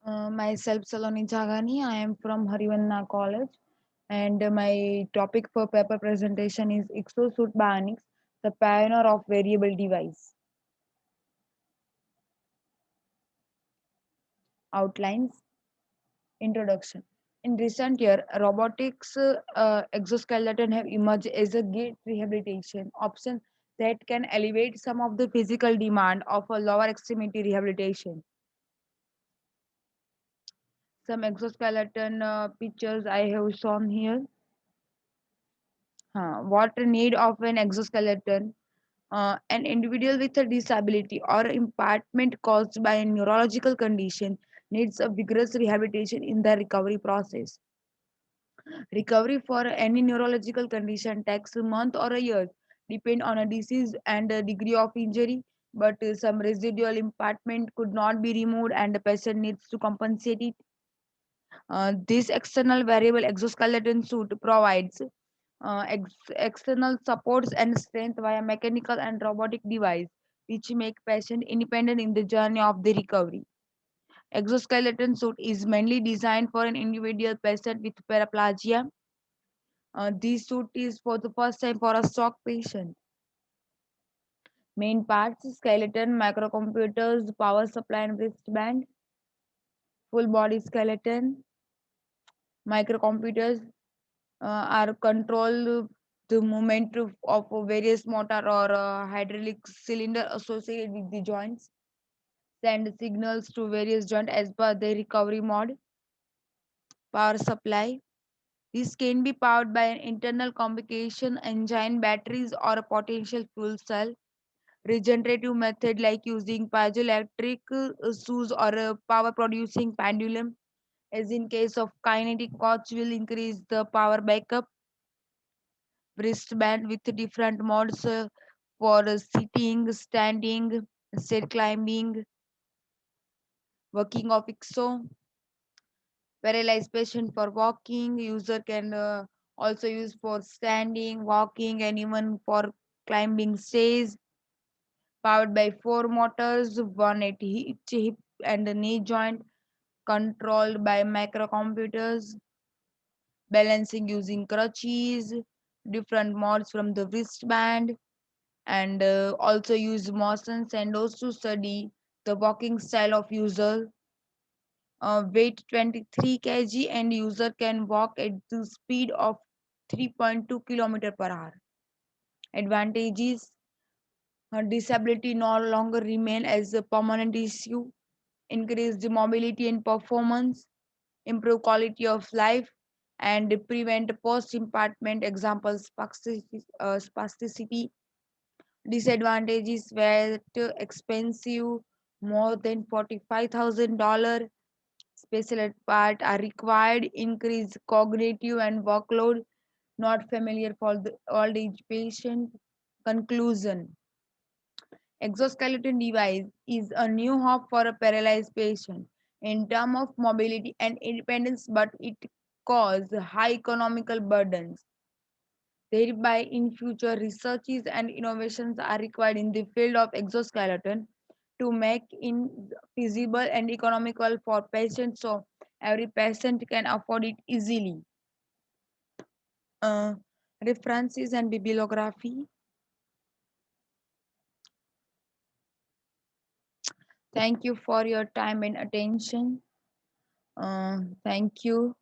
Myself Saloni Jagani. I am from Harivanna College, and my topic for paper presentation is Exosuit Bionics, the pioneer of variable device. Outlines. Introduction. In recent years, robotics exoskeleton have emerged as a great rehabilitation option that can elevate some of the physical demand of a lower extremity rehabilitation. Some exoskeleton pictures I have shown here. What need of an exoskeleton? An individual with a disability or impairment caused by a neurological condition needs a vigorous rehabilitation in the recovery process. Recovery for any neurological condition takes a month or a year, depend on a disease and a degree of injury. But some residual impairment could not be removed, and the patient needs to compensate it. This external variable exoskeleton suit provides external supports and strength via mechanical and robotic device, which make patient independent in the journey of the recovery. Exoskeleton suit is mainly designed for an individual patient with paraplegia. This suit is for the first time for a stroke patient. Main parts: skeleton, microcomputers, power supply and wristband, full body skeleton, microcomputers are control the movement of various motor or hydraulic cylinder associated with the joints, send signals to various joints as per the recovery mode. Power supply. This can be powered by an internal combustion engine, batteries, or a potential fuel cell. Regenerative method like using piezoelectric shoes or a power producing pendulum, as in case of kinetic watch, will increase the power backup. Wristband with different modes for sitting, standing, stair climbing, working of IXO. Paralyzed patient for walking. User can also use for standing, walking, and even for climbing stairs. Powered by four motors, one at each hip and the knee joint, controlled by microcomputers, balancing using crutches, different modes from the wristband, and also use motion sensors to study the walking style of user. Weight 23 kg and user can walk at the speed of 3.2 km per hour. Advantages: disability no longer remain as a permanent issue, increase the mobility and performance, improve quality of life, and prevent post impairment. Examples: spasticity. Disadvantages: were too expensive, more than $45,000. Special part are required, increase cognitive and workload, not familiar for the old age patient. Conclusion: exoskeleton device is a new hope for a paralyzed patient in terms of mobility and independence, but it causes high economical burdens. Thereby, in future, researches and innovations are required in the field of exoskeleton to make it feasible and economical for patients so every patient can afford it easily. Uh, References and bibliography. Thank you for your time and attention. Thank you.